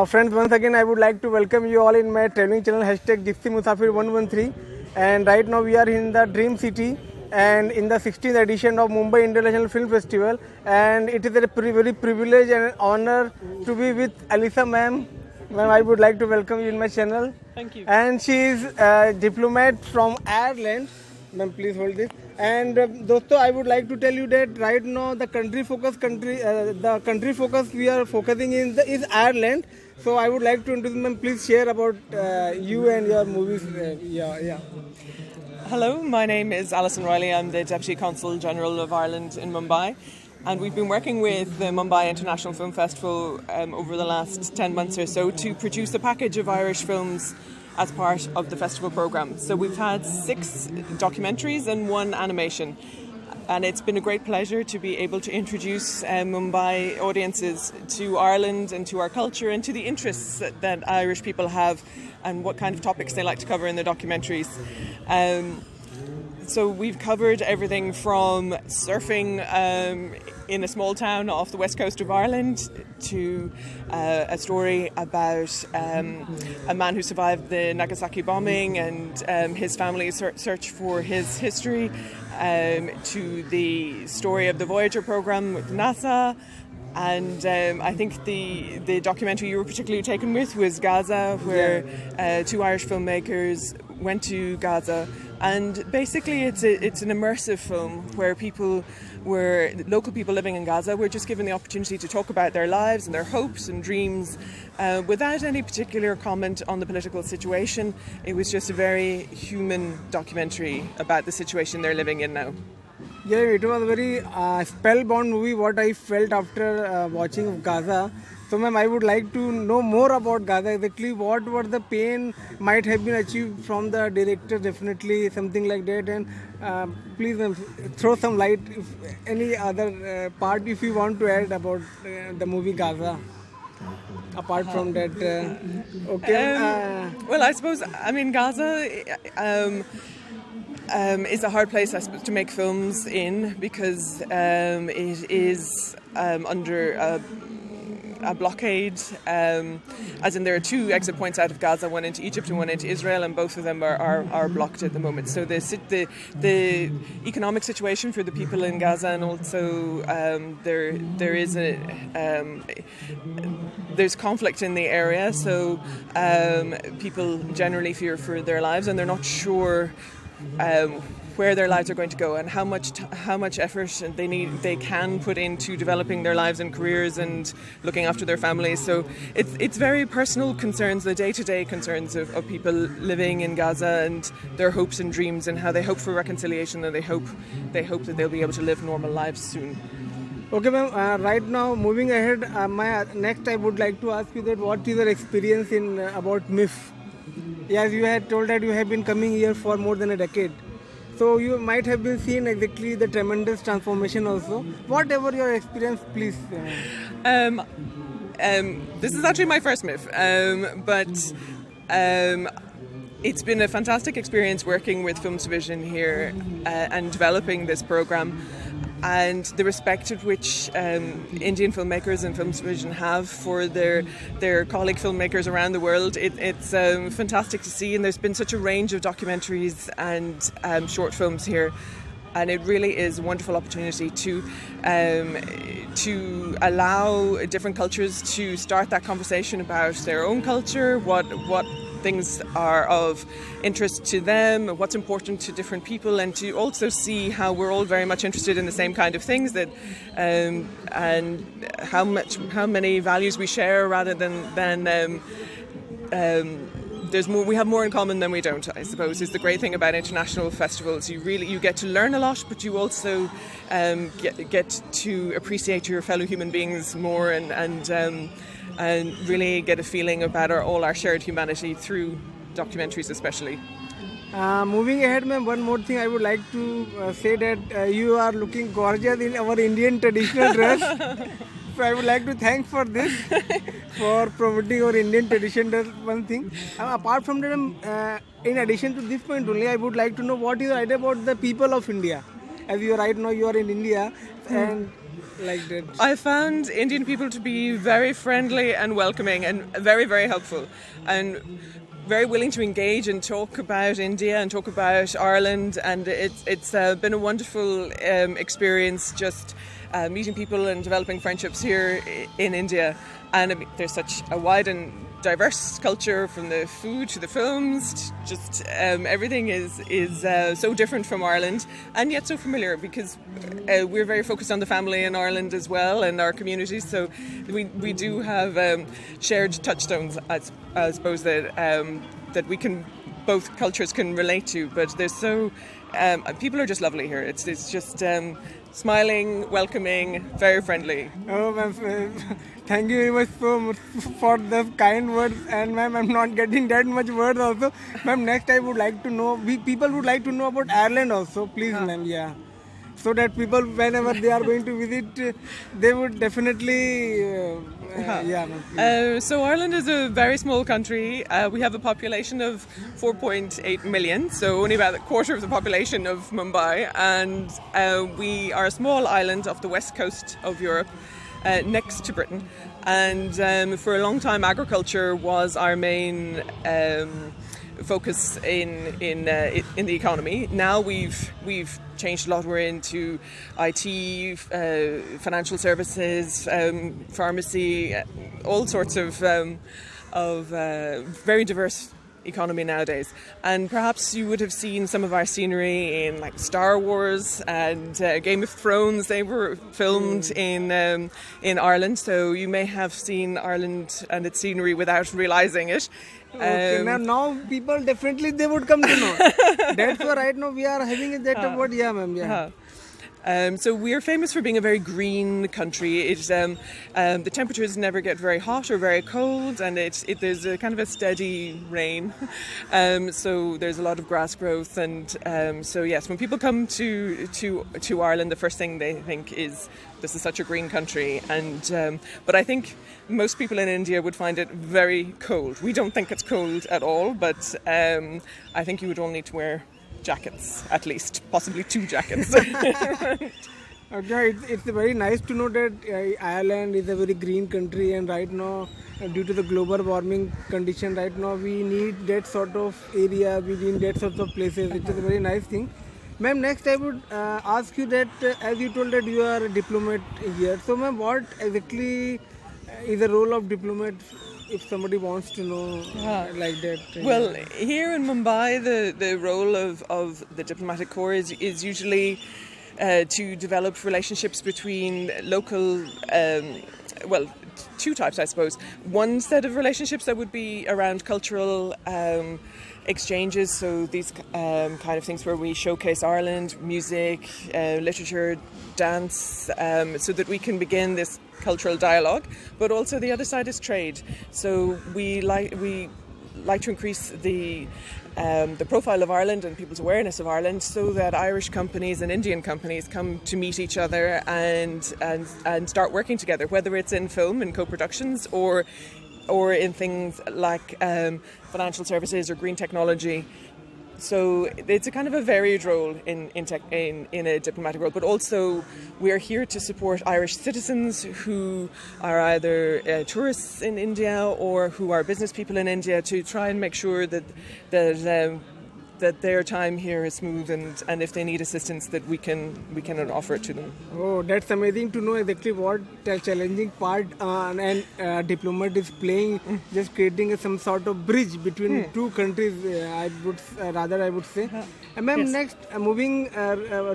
Friends, once again I would like to welcome you all in my traveling channel #GipsyMusafir113. And right now we are in the Dream City and in the 16th edition of Mumbai International Film Festival. And it is a very privilege and honor to be with Alisa ma'am. Ma'am, I would like to welcome you in my channel. Thank you. And she is a diplomat from Ireland. Ma'am, please hold this. And dosto, I would like to tell you that right now the country focus we are focusing in is Ireland. So I would like to introduce, ma'am, please share about you and your movies. Hello, my name is ALISON REILLY. I'm the Deputy Consul General of Ireland in Mumbai. And we've been working with the Mumbai International Film Festival over the last 10 months or so to produce a package of Irish films as part of the festival programme. So we've had 6 documentaries and 1 animation. And it's been a great pleasure to be able to introduce Mumbai audiences to Ireland and to our culture and to the interests that Irish people have and what kind of topics they like to cover in their documentaries. So we've covered everything from surfing in a small town off the west coast of Ireland to a story about a man who survived the Nagasaki bombing and his family's search for his history, to the story of the Voyager program with NASA. And I think the documentary you were particularly taken with was Gaza, where 2 Irish filmmakers went to Gaza. And basically it's an immersive film where local people living in Gaza were just given the opportunity to talk about their lives and their hopes and dreams without any particular comment on the political situation. It was just a very human documentary about the situation they're living in now. Yeah, it was a very spellbound movie, what I felt after watching Gaza. So ma'am, I would like to know more about Gaza, exactly what were the pain might have been achieved from the director, definitely something like that. And please ma'am, throw some light, if any other part if you want to add about the movie Gaza. Apart from that, well, I suppose, Gaza is a hard place, I suppose, to make films in because it is under a blockade, as in there are 2 exit points out of Gaza, one into Egypt and one into Israel, and both of them are blocked at the moment. So the economic situation for the people in Gaza, and also there's conflict in the area, so people generally fear for their lives, and they're not sure where their lives are going to go and how much effort they can put into developing their lives and careers and looking after their families. So it's very personal concerns, the day-to-day concerns of people living in Gaza and their hopes and dreams and how they hope for reconciliation and they hope that they'll be able to live normal lives soon. Okay ma'am, right now moving ahead, next I would like to ask you that what is your experience in about MIFF? Yes, you had told that you have been coming here for more than a decade. So you might have been seeing exactly the tremendous transformation also. Whatever your experience, please. This is actually my first MIFF, but it's been a fantastic experience working with Films Division here and developing this programme. And the respect at which Indian filmmakers and Films Division have for their colleague filmmakers around the world, it's fantastic to see. And there's been such a range of documentaries and short films here, and it really is a wonderful opportunity to allow different cultures to start that conversation about their own culture, what things are of interest to them, what's important to different people, and to also see how we're all very much interested in the same kind of things that and how many values we share rather than there's more. We have more in common than we don't, I suppose, is the great thing about international festivals. You get to learn a lot, but you also get to appreciate your fellow human beings more and really get a feeling about all our shared humanity through documentaries especially. Moving ahead, ma'am, one more thing I would like to say that you are looking gorgeous in our Indian traditional dress. So I would like to thank for this, for promoting our Indian tradition. That's one thing. Apart from that, in addition to this point only, I would like to know what is your idea about the people of India. As you are right now, you are in India, and like that? I found Indian people to be very friendly and welcoming and very, very helpful and very willing to engage and talk about India and talk about Ireland. And it's been a wonderful experience just meeting people and developing friendships here in India. And I mean, there's such a wide and diverse culture, from the food to the films. Just everything is so different from Ireland, and yet so familiar, because we're very focused on the family in Ireland as well, and our communities. So we do have shared touchstones, I suppose, that we can, both cultures can relate to. But there's so people are just lovely here. It's just smiling, welcoming, very friendly. Oh, ma'am, thank you very much so much for the kind words. And ma'am, I'm not getting that much words also. Ma'am, next I would like to know, people would like to know about Ireland also. Please, ma'am, yeah. So that people, whenever they are going to visit, they would definitely, yeah, ma'am. So Ireland is a very small country. We have a population of 4.8 million, so only about a quarter of the population of Mumbai, and we are a small island off the west coast of Europe, next to Britain. And for a long time, agriculture was our main focus in the economy. Now we've changed a lot. We're into IT, financial services, pharmacy, all sorts of very diverse economy nowadays. And perhaps you would have seen some of our scenery in like Star Wars and Game of Thrones. They were filmed in Ireland, so you may have seen Ireland and its scenery without realising it. Okay, ma'am, now people definitely they would come to know. That's why right now we are having that word, yeah, ma'am, yeah. So we're famous for being a very green country. It's, the temperatures never get very hot or very cold, and there's a kind of a steady rain. So there's a lot of grass growth, and so yes, when people come to Ireland, the first thing they think is this is such a green country. And but I think most people in India would find it very cold. We don't think it's cold at all, but I think you would all need to wear jackets, at least, possibly 2 jackets. Okay, it's very nice to know that Ireland is a very green country, and right now, due to the global warming condition, right now we need that sort of area, we need that sort of places. It is a very nice thing. Ma'am, next I would ask you that, as you told that you are a diplomat here, so ma'am, what exactly is the role of diplomat? If somebody wants to know like that. Well, here in Mumbai, the role of the diplomatic corps is usually to develop relationships between local, 2 types, I suppose. One set of relationships that would be around cultural exchanges, so these kind of things where we showcase Ireland, music, literature, dance, so that we can begin this cultural dialogue. But also the other side is trade. So we like to increase the profile of Ireland and people's awareness of Ireland, so that Irish companies and Indian companies come to meet each other and start working together, whether it's in film and co-productions or in things like financial services or green technology. So it's a kind of a varied role in a diplomatic role, but also we're here to support Irish citizens who are either tourists in India or who are business people in India, to try and make sure that their time here is smooth, and if they need assistance, that we can offer it to them. Oh, that's amazing to know exactly what challenging part and diplomat is playing, just creating some sort of bridge between 2 countries. I would say. Ma'am, yes. Next,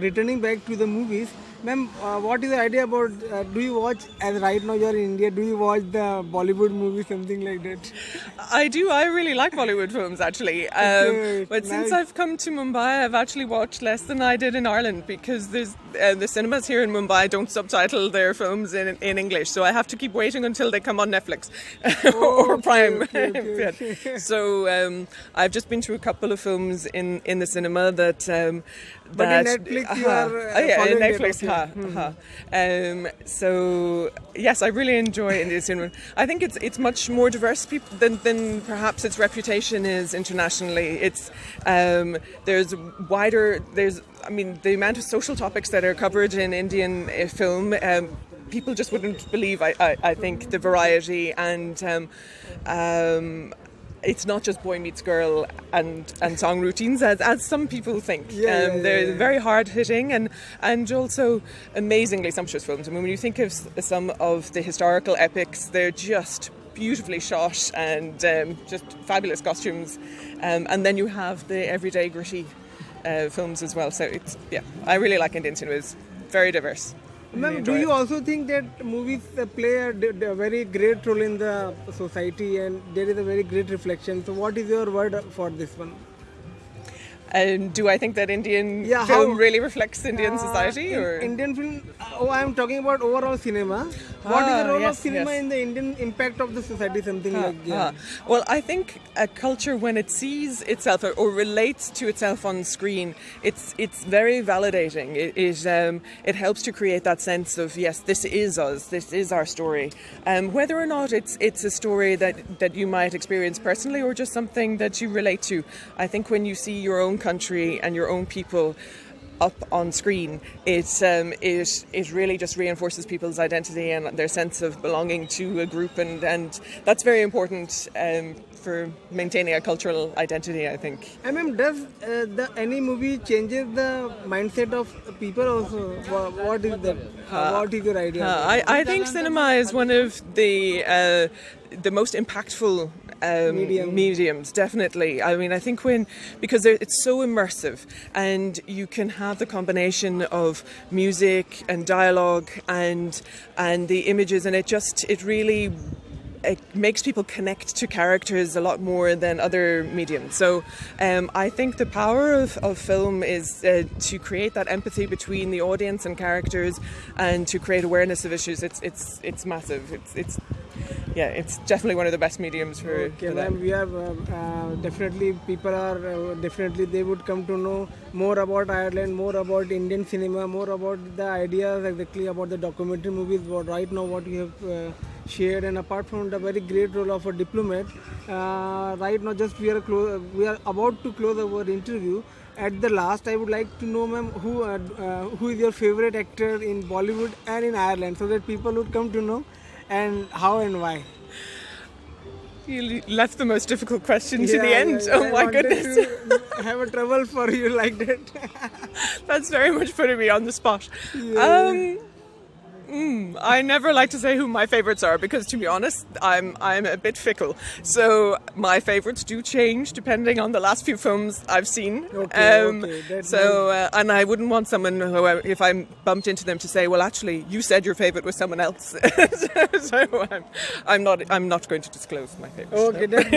returning back to the movies, ma'am, what is the idea about? Do you watch, as right now you are in India? Do you watch the Bollywood movies, something like that? I do. I really like Bollywood films, actually. But since I've come to Mumbai, I've actually watched less than I did in Ireland, because there's the cinemas here in Mumbai don't subtitle their films in English, so I have to keep waiting until they come on Netflix or Prime. Okay. So I've just been to a couple of films in the cinema that. But in Netflix, you are in Netflix. So yes, I really enjoy Indian cinema. I think it's much more diverse than perhaps its reputation is internationally. It's there's wider. The amount of social topics that are covered in Indian film. people just wouldn't believe. I think the variety and. It's not just boy meets girl and song routines as some people think. They're very hard hitting and also amazingly sumptuous films. I mean, when you think of some of the historical epics, they're just beautifully shot and just fabulous costumes. And then you have the everyday gritty films as well. So I really like Indian cinema. It's very diverse. Ma'am, do you also think that movies play a very great role in the society and there is a very great reflection? So what is your word for this one? Do I think that Indian film really reflects Indian society? Or Indian film, I'm talking about overall cinema. What is the role of cinema in the Indian impact of the society, something like that? Well, I think a culture, when it sees itself or relates to itself on screen, it's very validating. It helps to create that sense of, yes, this is us, this is our story. Whether or not it's a story that you might experience personally or just something that you relate to. I think when you see your own country and your own people up on screen, it really just reinforces people's identity and their sense of belonging to a group, and that's very important for maintaining a cultural identity, I think. Does any movie changes the mindset of people also? What is that? What is your idea? I think cinema is one of the most impactful mediums, definitely. I mean, I think because it's so immersive and you can have the combination of music and dialogue and the images, and it really makes people connect to characters a lot more than other mediums. So I think the power of film is to create that empathy between the audience and characters and to create awareness of issues. It's massive. It's definitely one of the best mediums for that. Ma'am, we have definitely people are definitely they would come to know more about Ireland, more about Indian cinema, more about the ideas exactly about the documentary movies. Right now, what you have shared, and apart from the very great role of a diplomat, right now just we are about to close our interview. At the last, I would like to know, ma'am, who is your favorite actor in Bollywood and in Ireland, so that people would come to know. And how and why? You left the most difficult question to the end. Oh my goodness. I have a trouble for you like that. That's very much putting me on the spot. I never like to say who my favourites are because, to be honest, I'm a bit fickle. So my favourites do change depending on the last few films I've seen. And I wouldn't want someone who, if I bumped into them, to say, "Well, actually, you said your favourite was someone else." So I'm not going to disclose my favourite. Okay, that's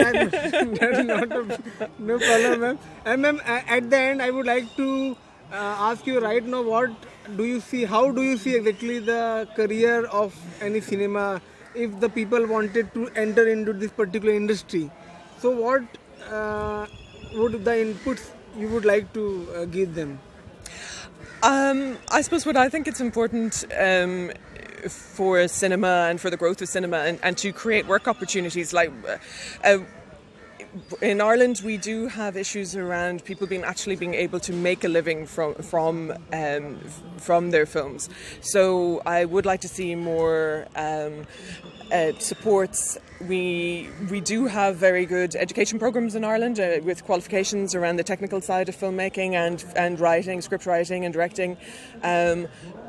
not no problem, ma'am. And ma'am, at the end, I would like to ask you right now, how do you see exactly the career of any cinema if the people wanted to enter into this particular industry? So what would the inputs you would like to give them? I suppose what I think it's important for cinema and for the growth of cinema and to create work opportunities like in Ireland, we do have issues around people being able to make a living from their films. So I would like to see more supports. We do have very good education programs in Ireland with qualifications around the technical side of filmmaking and writing, script writing and directing.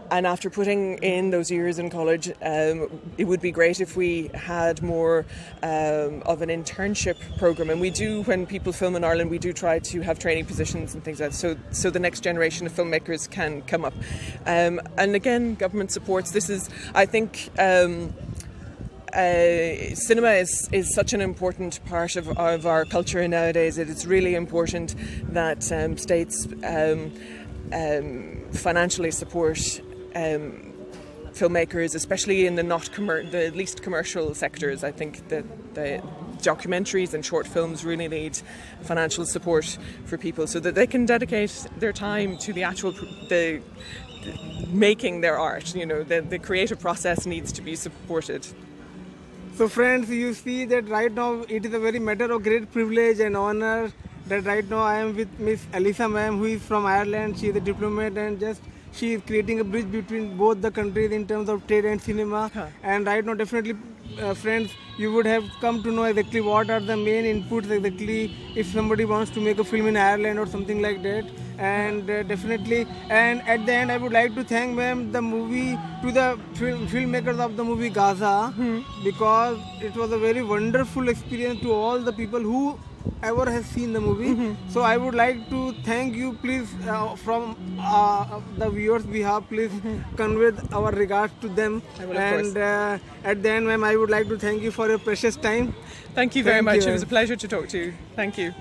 And after putting in those years in college, it would be great if we had more of an internship program. And we do, when people film in Ireland, we do try to have training positions and things like that, so the next generation of filmmakers can come up. And again, government supports. This is, I think, cinema is such an important part of our culture nowadays. It's really important that states financially support filmmakers, especially in the least commercial sectors. I think that the documentaries and short films really need financial support for people so that they can dedicate their time to the making their art. You know, the creative process needs to be supported. So friends, you see that right now it is a very matter of great privilege and honor that right now I am with Miss Alisa ma'am, who is from Ireland. She is a diplomat, and just she is creating a bridge between both the countries in terms of trade and cinema. And right now, definitely, friends, you would have come to know exactly what are the main inputs exactly if somebody wants to make a film in Ireland or something like that. And definitely, and at the end, I would like to thank ma'am the filmmakers of the movie Gaza, because it was a very wonderful experience to all the people who ever has seen the movie. So I would like to thank you. Please, from the viewers' behalf, please convey our regards to them. And at the end, ma'am, I would like to thank you for your precious time. Thank you very much. It was a pleasure to talk to you. Thank you.